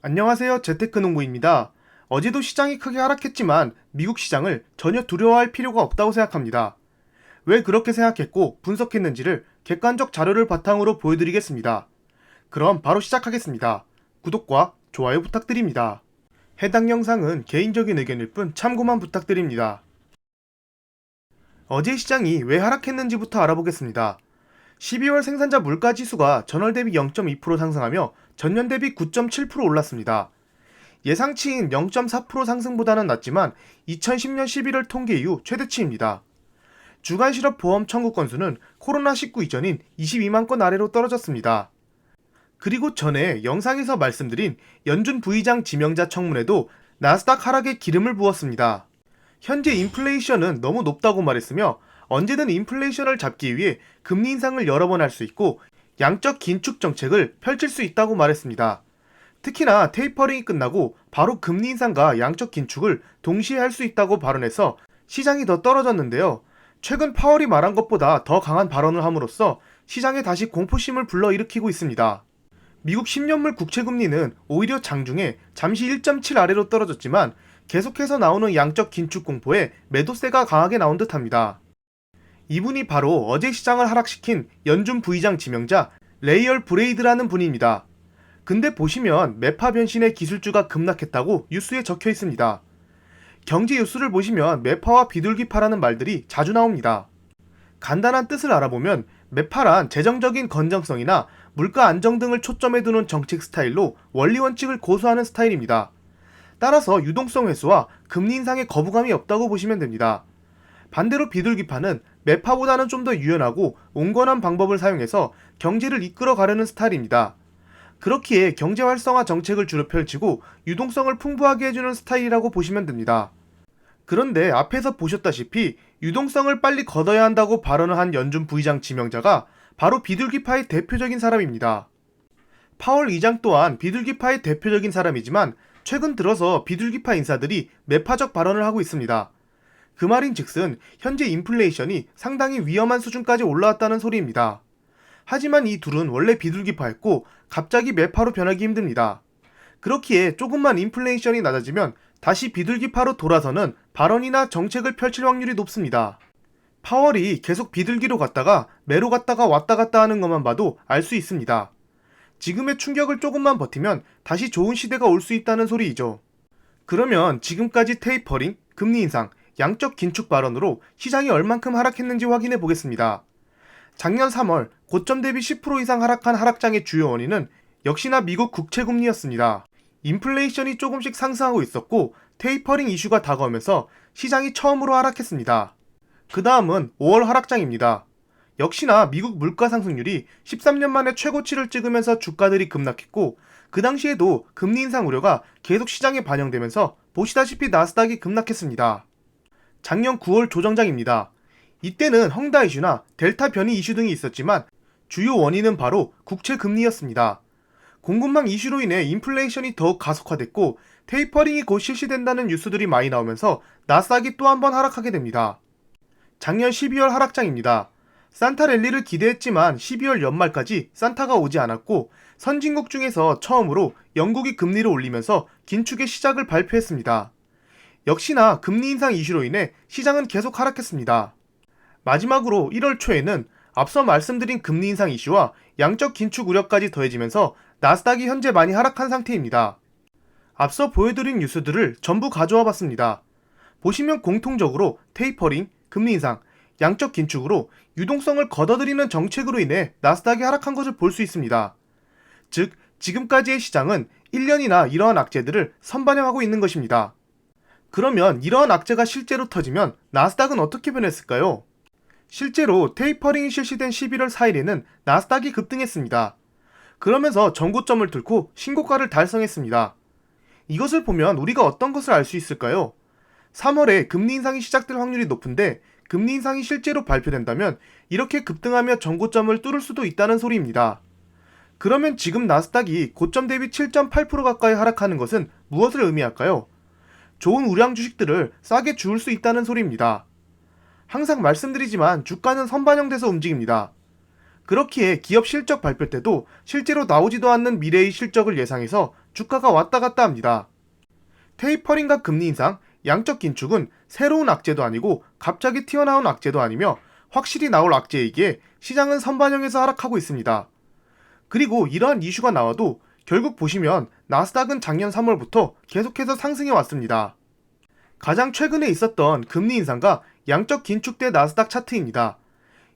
안녕하세요. 재테크농부입니다. 어제도 시장이 크게 하락했지만 미국 시장을 전혀 두려워할 필요가 없다고 생각합니다. 왜 그렇게 생각했고 분석했는지를 객관적 자료를 바탕으로 보여드리겠습니다. 그럼 바로 시작하겠습니다. 구독과 좋아요 부탁드립니다. 해당 영상은 개인적인 의견일 뿐 참고만 부탁드립니다. 어제 시장이 왜 하락했는지부터 알아보겠습니다. 12월 생산자 물가지수가 전월 대비 0.2% 상승하며 전년 대비 9.7% 올랐습니다. 예상치인 0.4% 상승보다는 낮지만 2010년 11월 통계 이후 최대치입니다. 주간 실업 보험 청구 건수는 코로나19 이전인 22만 건 아래로 떨어졌습니다. 그리고 전에 영상에서 말씀드린 연준 부의장 지명자 청문회도 나스닥 하락에 기름을 부었습니다. 현재 인플레이션은 너무 높다고 말했으며 언제든 인플레이션을 잡기 위해 금리 인상을 여러 번 할 수 있고 양적 긴축 정책을 펼칠 수 있다고 말했습니다. 특히나 테이퍼링이 끝나고 바로 금리 인상과 양적 긴축을 동시에 할 수 있다고 발언해서 시장이 더 떨어졌는데요. 최근 파월이 말한 것보다 더 강한 발언을 함으로써 시장에 다시 공포심을 불러일으키고 있습니다. 미국 10년물 국채금리는 오히려 장중에 잠시 1.7 아래로 떨어졌지만 계속해서 나오는 양적 긴축 공포에 매도세가 강하게 나온 듯합니다. 이분이 바로 어제 시장을 하락시킨 연준 부의장 지명자 레이얼 브레이드라는 분입니다. 근데 보시면 매파 변신의 기술주가 급락했다고 뉴스에 적혀 있습니다. 경제 뉴스를 보시면 매파와 비둘기파라는 말들이 자주 나옵니다. 간단한 뜻을 알아보면 매파란 재정적인 건전성이나 물가 안정 등을 초점에 두는 정책 스타일로 원리 원칙을 고수하는 스타일입니다. 따라서 유동성 회수와 금리 인상에 거부감이 없다고 보시면 됩니다. 반대로 비둘기파는 매파보다는 좀 더 유연하고 온건한 방법을 사용해서 경제를 이끌어 가려는 스타일입니다. 그렇기에 경제 활성화 정책을 주로 펼치고 유동성을 풍부하게 해주는 스타일이라고 보시면 됩니다. 그런데 앞에서 보셨다시피 유동성을 빨리 걷어야 한다고 발언을 한 연준 부의장 지명자가 바로 비둘기파의 대표적인 사람입니다. 파월 의장 또한 비둘기파의 대표적인 사람이지만 최근 들어서 비둘기파 인사들이 매파적 발언을 하고 있습니다. 그 말인즉슨 현재 인플레이션이 상당히 위험한 수준까지 올라왔다는 소리입니다. 하지만 이 둘은 원래 비둘기파였고 갑자기 매파로 변하기 힘듭니다. 그렇기에 조금만 인플레이션이 낮아지면 다시 비둘기파로 돌아서는 발언이나 정책을 펼칠 확률이 높습니다. 파월이 계속 비둘기로 갔다가 매로 갔다가 왔다 갔다 하는 것만 봐도 알 수 있습니다. 지금의 충격을 조금만 버티면 다시 좋은 시대가 올 수 있다는 소리이죠. 그러면 지금까지 테이퍼링, 금리 인상, 양적 긴축 발언으로 시장이 얼만큼 하락했는지 확인해 보겠습니다. 작년 3월 고점 대비 10% 이상 하락한 하락장의 주요 원인은 역시나 미국 국채금리였습니다. 인플레이션이 조금씩 상승하고 있었고 테이퍼링 이슈가 다가오면서 시장이 처음으로 하락했습니다. 그 다음은 5월 하락장입니다. 역시나 미국 물가 상승률이 13년 만에 최고치를 찍으면서 주가들이 급락했고 그 당시에도 금리 인상 우려가 계속 시장에 반영되면서 보시다시피 나스닥이 급락했습니다. 작년 9월 조정장입니다. 이때는 헝다 이슈나 델타 변이 이슈 등이 있었지만 주요 원인은 바로 국채 금리였습니다. 공급망 이슈로 인해 인플레이션이 더욱 가속화됐고 테이퍼링이 곧 실시된다는 뉴스들이 많이 나오면서 나스닥이 또 한 번 하락하게 됩니다. 작년 12월 하락장입니다. 산타 랠리를 기대했지만 12월 연말까지 산타가 오지 않았고 선진국 중에서 처음으로 영국이 금리를 올리면서 긴축의 시작을 발표했습니다. 역시나 금리 인상 이슈로 인해 시장은 계속 하락했습니다. 마지막으로 1월 초에는 앞서 말씀드린 금리 인상 이슈와 양적 긴축 우려까지 더해지면서 나스닥이 현재 많이 하락한 상태입니다. 앞서 보여드린 뉴스들을 전부 가져와 봤습니다. 보시면 공통적으로 테이퍼링, 금리 인상, 양적 긴축으로 유동성을 걷어들이는 정책으로 인해 나스닥이 하락한 것을 볼 수 있습니다. 즉, 지금까지의 시장은 1년이나 이러한 악재들을 선반영하고 있는 것입니다. 그러면 이러한 악재가 실제로 터지면 나스닥은 어떻게 변했을까요? 실제로 테이퍼링이 실시된 11월 4일에는 나스닥이 급등했습니다. 그러면서 전고점을 뚫고 신고가를 달성했습니다. 이것을 보면 우리가 어떤 것을 알 수 있을까요? 3월에 금리 인상이 시작될 확률이 높은데 금리 인상이 실제로 발표된다면 이렇게 급등하며 전고점을 뚫을 수도 있다는 소리입니다. 그러면 지금 나스닥이 고점 대비 7.8% 가까이 하락하는 것은 무엇을 의미할까요? 좋은 우량 주식들을 싸게 주울 수 있다는 소리입니다. 항상 말씀드리지만 주가는 선반영돼서 움직입니다. 그렇기에 기업 실적 발표 때도 실제로 나오지도 않는 미래의 실적을 예상해서 주가가 왔다 갔다 합니다. 테이퍼링과 금리 인상, 양적 긴축은 새로운 악재도 아니고 갑자기 튀어나온 악재도 아니며 확실히 나올 악재이기에 시장은 선반영해서 하락하고 있습니다. 그리고 이러한 이슈가 나와도 결국 보시면 나스닥은 작년 3월부터 계속해서 상승해 왔습니다. 가장 최근에 있었던 금리 인상과 양적 긴축 때 나스닥 차트입니다.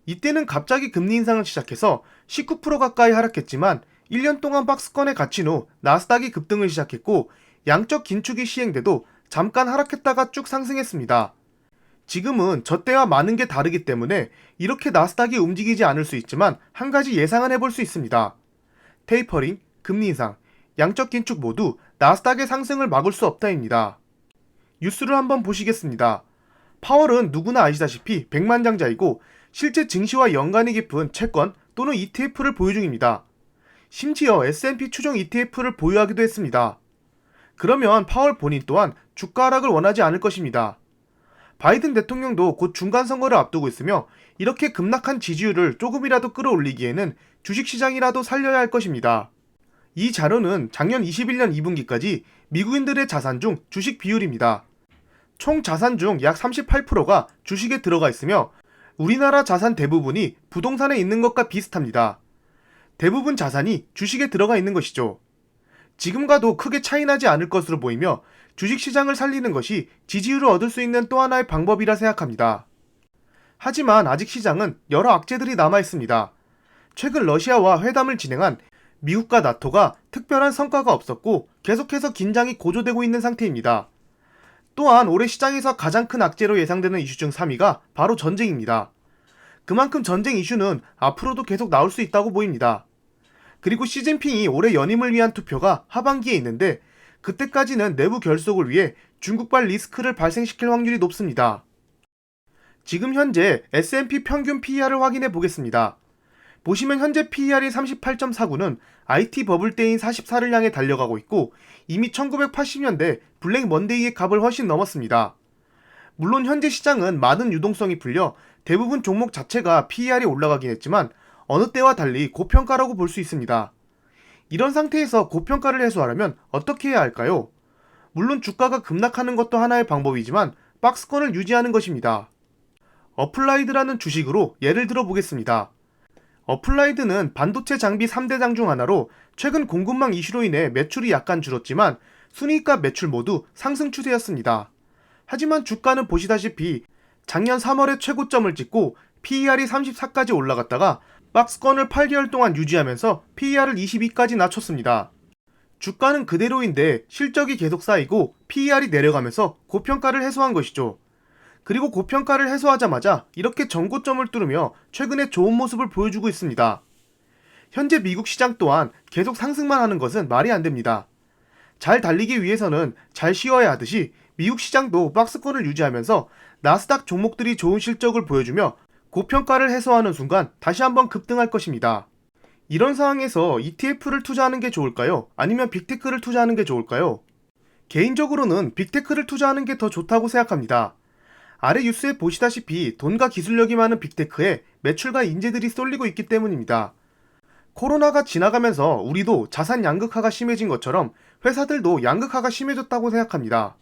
이때는 갑자기 금리 인상을 시작해서 19% 가까이 하락했지만 1년 동안 박스권에 갇힌 후 나스닥이 급등을 시작했고 양적 긴축이 시행돼도 잠깐 하락했다가 쭉 상승했습니다. 지금은 저 때와 많은 게 다르기 때문에 이렇게 나스닥이 움직이지 않을 수 있지만 한 가지 예상은 해볼 수 있습니다. 테이퍼링, 금리 인상, 양적 긴축 모두 나스닥의 상승을 막을 수 없다입니다. 뉴스를 한번 보시겠습니다. 파월은 누구나 아시다시피 백만장자이고 실제 증시와 연관이 깊은 채권 또는 ETF를 보유 중입니다. 심지어 S&P 추종 ETF를 보유하기도 했습니다. 그러면 파월 본인 또한 주가 하락을 원하지 않을 것입니다. 바이든 대통령도 곧 중간선거를 앞두고 있으며 이렇게 급락한 지지율을 조금이라도 끌어올리기에는 주식시장이라도 살려야 할 것입니다. 이 자료는 작년 21년 2분기까지 미국인들의 자산 중 주식 비율입니다. 총 자산 중 약 38%가 주식에 들어가 있으며 우리나라 자산 대부분이 부동산에 있는 것과 비슷합니다. 대부분 자산이 주식에 들어가 있는 것이죠. 지금과도 크게 차이나지 않을 것으로 보이며 주식시장을 살리는 것이 지지율을 얻을 수 있는 또 하나의 방법이라 생각합니다. 하지만 아직 시장은 여러 악재들이 남아있습니다. 최근 러시아와 회담을 진행한 미국과 나토가 특별한 성과가 없었고 계속해서 긴장이 고조되고 있는 상태입니다. 또한 올해 시장에서 가장 큰 악재로 예상되는 이슈 중 3위가 바로 전쟁입니다. 그만큼 전쟁 이슈는 앞으로도 계속 나올 수 있다고 보입니다. 그리고 시진핑이 올해 연임을 위한 투표가 하반기에 있는데 그때까지는 내부 결속을 위해 중국발 리스크를 발생시킬 확률이 높습니다. 지금 현재 S&P 평균 PER을 확인해 보겠습니다. 보시면 현재 PER이 38.49는 IT 버블 때인 44를 향해 달려가고 있고 이미 1980년대 블랙 먼데이의 값을 훨씬 넘었습니다. 물론 현재 시장은 많은 유동성이 풀려 대부분 종목 자체가 PER이 올라가긴 했지만 어느 때와 달리 고평가라고 볼 수 있습니다. 이런 상태에서 고평가를 해소하려면 어떻게 해야 할까요? 물론 주가가 급락하는 것도 하나의 방법이지만 박스권을 유지하는 것입니다. 어플라이드라는 주식으로 예를 들어 보겠습니다. 어플라이드는 반도체 장비 3대장 중 하나로 최근 공급망 이슈로 인해 매출이 약간 줄었지만 순이익과 매출 모두 상승 추세였습니다. 하지만 주가는 보시다시피 작년 3월에 최고점을 찍고 PER이 34까지 올라갔다가 박스권을 8개월 동안 유지하면서 PER을 22까지 낮췄습니다. 주가는 그대로인데 실적이 계속 쌓이고 PER이 내려가면서 고평가를 해소한 것이죠. 그리고 고평가를 해소하자마자 이렇게 전고점을 뚫으며 최근에 좋은 모습을 보여주고 있습니다. 현재 미국 시장 또한 계속 상승만 하는 것은 말이 안 됩니다. 잘 달리기 위해서는 잘 쉬어야 하듯이 미국 시장도 박스권을 유지하면서 나스닥 종목들이 좋은 실적을 보여주며 고평가를 해소하는 순간 다시 한번 급등할 것입니다. 이런 상황에서 ETF를 투자하는 게 좋을까요? 아니면 빅테크를 투자하는 게 좋을까요? 개인적으로는 빅테크를 투자하는 게 더 좋다고 생각합니다. 아래 뉴스에 보시다시피 돈과 기술력이 많은 빅테크에 매출과 인재들이 쏠리고 있기 때문입니다. 코로나가 지나가면서 우리도 자산 양극화가 심해진 것처럼 회사들도 양극화가 심해졌다고 생각합니다.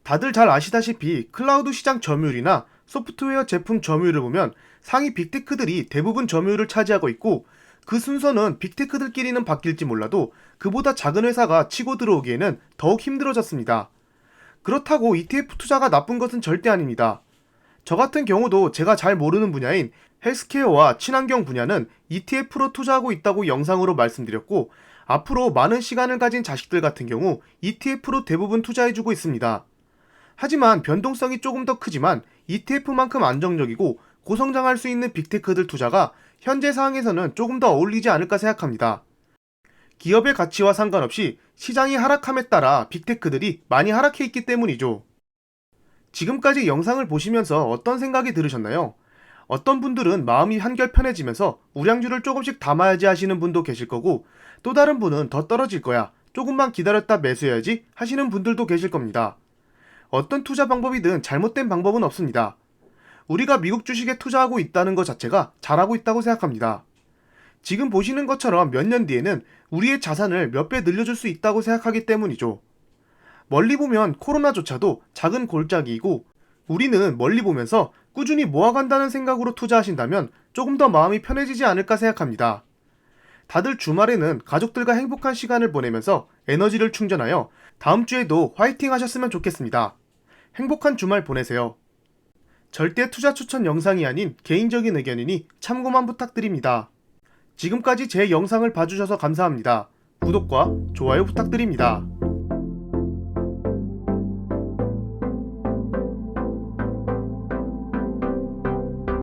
다들 잘 아시다시피 클라우드 시장 점유율이나 소프트웨어 제품 점유율을 보면 상위 빅테크들이 대부분 점유율을 차지하고 있고 그 순서는 빅테크들끼리는 바뀔지 몰라도 그보다 작은 회사가 치고 들어오기에는 더욱 힘들어졌습니다. 그렇다고 ETF 투자가 나쁜 것은 절대 아닙니다. 저 같은 경우도 제가 잘 모르는 분야인 헬스케어와 친환경 분야는 ETF로 투자하고 있다고 영상으로 말씀드렸고 앞으로 많은 시간을 가진 자식들 같은 경우 ETF로 대부분 투자해주고 있습니다. 하지만 변동성이 조금 더 크지만 ETF만큼 안정적이고 고성장할 수 있는 빅테크들 투자가 현재 상황에서는 조금 더 어울리지 않을까 생각합니다. 기업의 가치와 상관없이 시장이 하락함에 따라 빅테크들이 많이 하락해 있기 때문이죠. 지금까지 영상을 보시면서 어떤 생각이 들으셨나요? 어떤 분들은 마음이 한결 편해지면서 우량주를 조금씩 담아야지 하시는 분도 계실 거고 또 다른 분은 더 떨어질 거야, 조금만 기다렸다 매수해야지 하시는 분들도 계실 겁니다. 어떤 투자 방법이든 잘못된 방법은 없습니다. 우리가 미국 주식에 투자하고 있다는 것 자체가 잘하고 있다고 생각합니다. 지금 보시는 것처럼 몇 년 뒤에는 우리의 자산을 몇 배 늘려줄 수 있다고 생각하기 때문이죠. 멀리 보면 코로나조차도 작은 골짜기이고 우리는 멀리 보면서 꾸준히 모아간다는 생각으로 투자하신다면 조금 더 마음이 편해지지 않을까 생각합니다. 다들 주말에는 가족들과 행복한 시간을 보내면서 에너지를 충전하여 다음 주에도 화이팅 하셨으면 좋겠습니다. 행복한 주말 보내세요. 절대 투자 추천 영상이 아닌 개인적인 의견이니 참고만 부탁드립니다. 지금까지 제 영상을 봐주셔서 감사합니다. 구독과 좋아요 부탁드립니다.